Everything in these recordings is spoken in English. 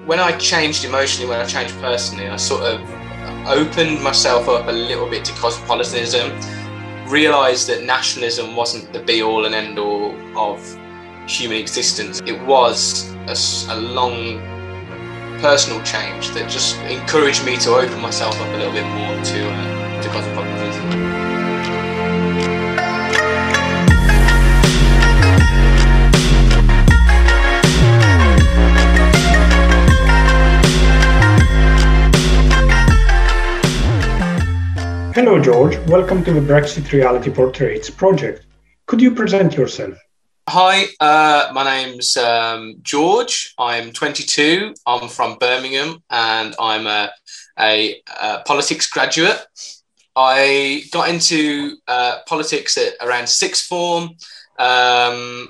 when I changed emotionally, when I changed personally, I sort of opened myself up a little bit to cosmopolitanism, realised that nationalism wasn't the be-all and end-all of human existence. It was a long personal change that just encouraged me to open myself up a little bit more to cosmopolitanism. Hello, George. Welcome to the Brexit Reality Portraits project. Could you present yourself? Hi, my name's George. I'm 22. I'm from Birmingham, and I'm a politics graduate. I got into politics at around sixth form,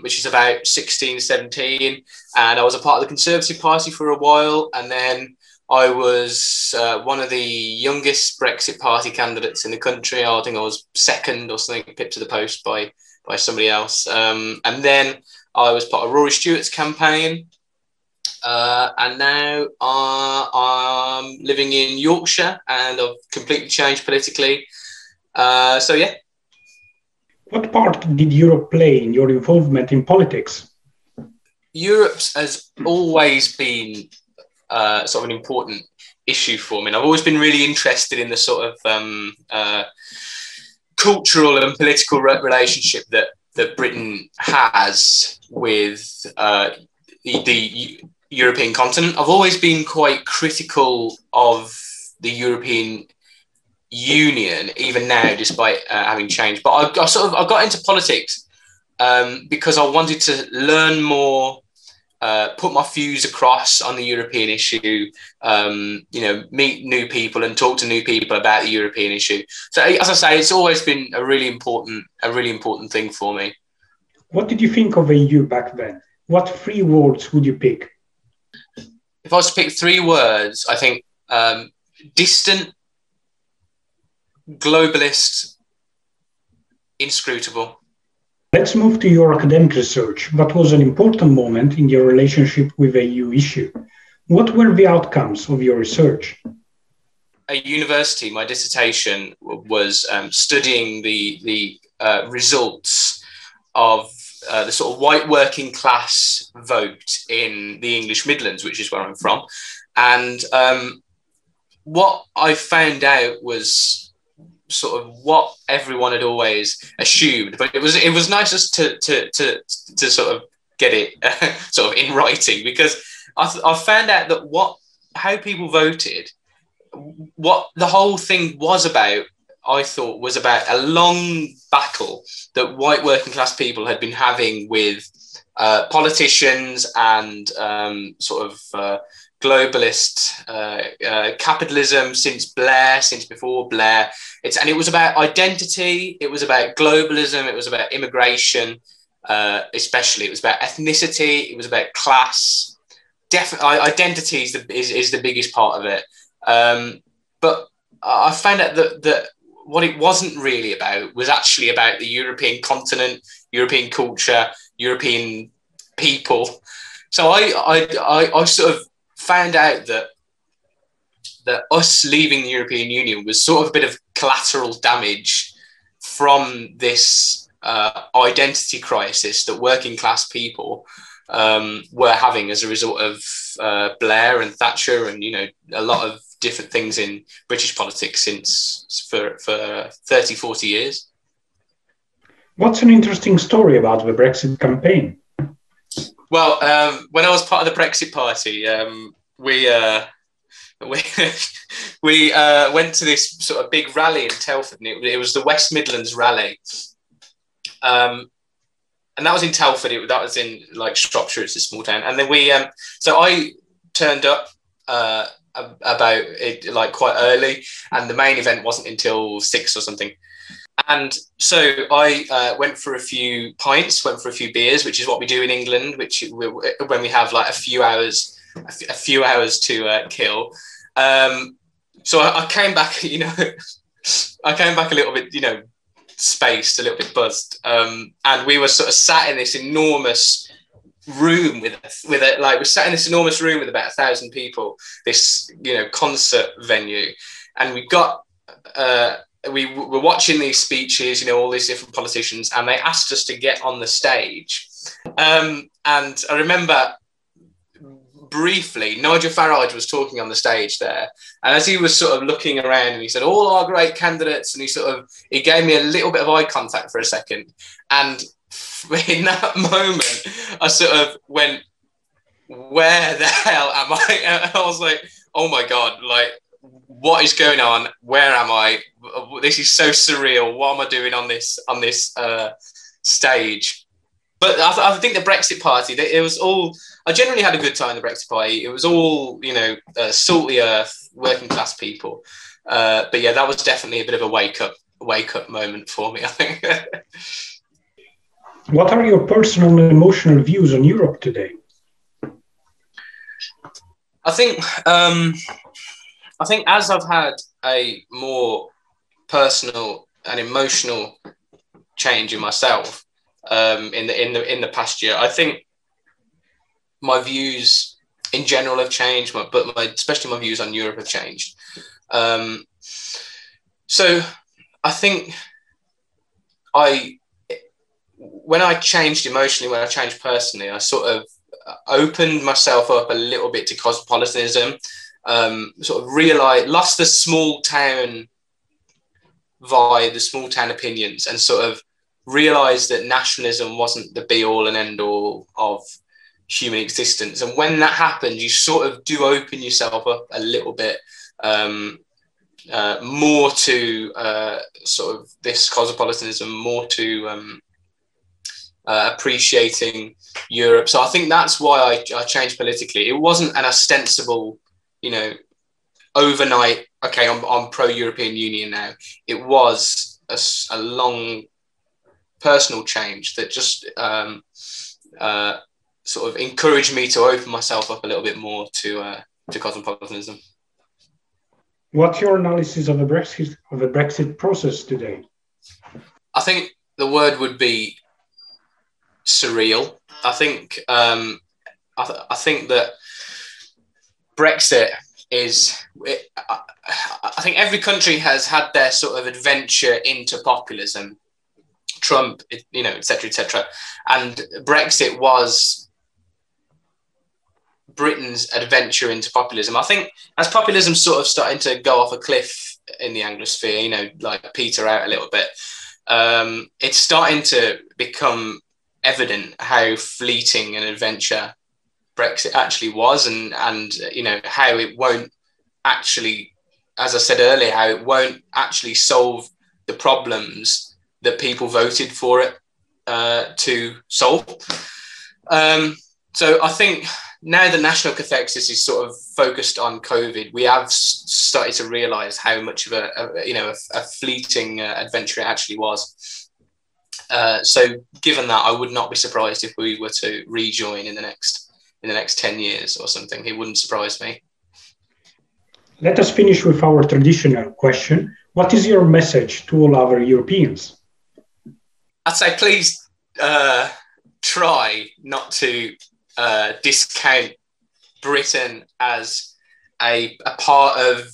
which is about 16, 17, and I was a part of the Conservative Party for a while, and then I was one of the youngest Brexit Party candidates in the country. I think I was second or something, pipped to the post by somebody else. And then I was part of Rory Stewart's campaign. And now I'm living in Yorkshire, and I've completely changed politically. So, yeah. What part did Europe play in your involvement in politics? Europe has always been sort of an important issue for me. And I've always been really interested in the sort of cultural and political relationship that Britain has with the European continent. I've always been quite critical of the European Union, even now, despite having changed. But I got into politics because I wanted to learn more, put my views across on the European issue, meet new people and talk to new people about the European issue. So, as I say, it's always been a really important thing for me. What did you think of the EU back then? What three words would you pick? If I was to pick three words, I think distant, globalist, inscrutable. Let's move to your academic research. What was an important moment in your relationship with the EU issue? What were the outcomes of your research? At university, my dissertation was studying the results of the sort of white working class vote in the English Midlands, which is where I'm from. And what I found out was sort of what everyone had always assumed, but it was nice just to sort of get it sort of in writing, because I found out that how people voted, what the whole thing was about, I thought was about a long battle that white working class people had been having with politicians and sort of globalist capitalism since before Blair. It was about identity, it was about globalism, it was about immigration, especially. It was about ethnicity, it was about class. Definitely, identity is the biggest part of it. But I found out that what it wasn't really about was actually about the European continent, European culture, European people. So I sort of found out that us leaving the European Union was sort of a bit of collateral damage from this identity crisis that working class people were having as a result of Blair and Thatcher and, a lot of different things in British politics for 30, 40 years. What's an interesting story about the Brexit campaign? Well, when I was part of the Brexit Party, we went to this sort of big rally in Telford, and it was the West Midlands rally, and that was in Telford. That was in like Shropshire. It's a small town, and then so I turned up about it like quite early, and the main event wasn't until 6 or something. And so I went for a few pints, went for a few beers, which is what we do in England, when we have like a few hours to kill. So I came back, I came back a little bit, spaced, a little bit buzzed. And we were sort of sat in this enormous room we sat in this enormous room with about 1,000 people, this concert venue, and we were watching these speeches, all these different politicians, and they asked us to get on the stage. And I remember briefly, Nigel Farage was talking on the stage there, and as he was sort of looking around, and he said, "All our great candidates," and he gave me a little bit of eye contact for a second, and in that moment, I sort of went, "Where the hell am I?" I was like, "Oh my God, like, what is going on? Where am I? This is so surreal. What am I doing on this stage?" But I think the Brexit Party, it was all, I generally had a good time in the Brexit Party. It was all, salty earth, working class people. But yeah, that was definitely a bit of a wake up moment for me, I think. What are your personal and emotional views on Europe today? I think as I've had a more personal and emotional change in myself in the past year, I think my views in general have changed, but especially my views on Europe have changed. So I think when I changed emotionally, when I changed personally, I sort of opened myself up a little bit to cosmopolitanism, sort of lost the small town vibe, the small town opinions, and sort of realized that nationalism wasn't the be all and end all of human existence. And when that happened, you sort of do open yourself up a little bit more to sort of this cosmopolitanism, more to appreciating Europe. So I think that's why I changed politically. It wasn't an ostensible, overnight, okay, I'm pro-European Union now. It was a long personal change that just sort of encouraged me to open myself up a little bit more to cosmopolitanism. What's your analysis of the Brexit process today? I think the word would be surreal. I think I think that Brexit is. I think every country has had their sort of adventure into populism. Trump, et cetera, and Brexit was Britain's adventure into populism. I think as populism sort of starting to go off a cliff in the Anglosphere, like peter out a little bit, it's starting to become evident how fleeting an adventure Brexit actually was, and how it won't actually, as I said earlier, how it won't actually solve the problems that people voted for it to solve. So I think now the national cathexis is sort of focused on COVID, we have started to realise how much of a fleeting adventure it actually was. So given that, I would not be surprised if we were to rejoin in the next 10 years or something. It wouldn't surprise me. Let us finish with our traditional question. What is your message to all other Europeans? I'd say please try not to discount Britain as a part of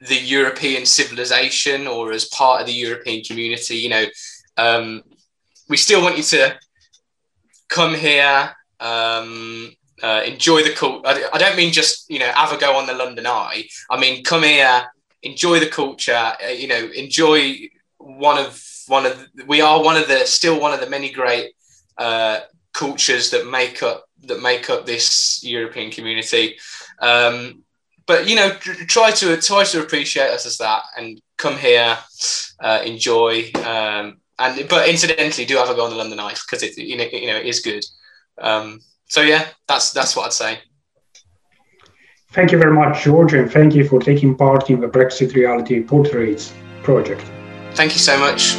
the European civilization or as part of the European community. We still want you to come here, enjoy the culture. I don't mean just have a go on the London Eye. I mean come here, enjoy the culture. Enjoy we are still one of the many great cultures that make up this European community. But try to appreciate us as that, and come here, enjoy. But incidentally, do have a go on the London Eye, because it it is good. So yeah, that's what I'd say. Thank you very much, George, and thank you for taking part in the Brexit Reality Portraits project. Thank you so much.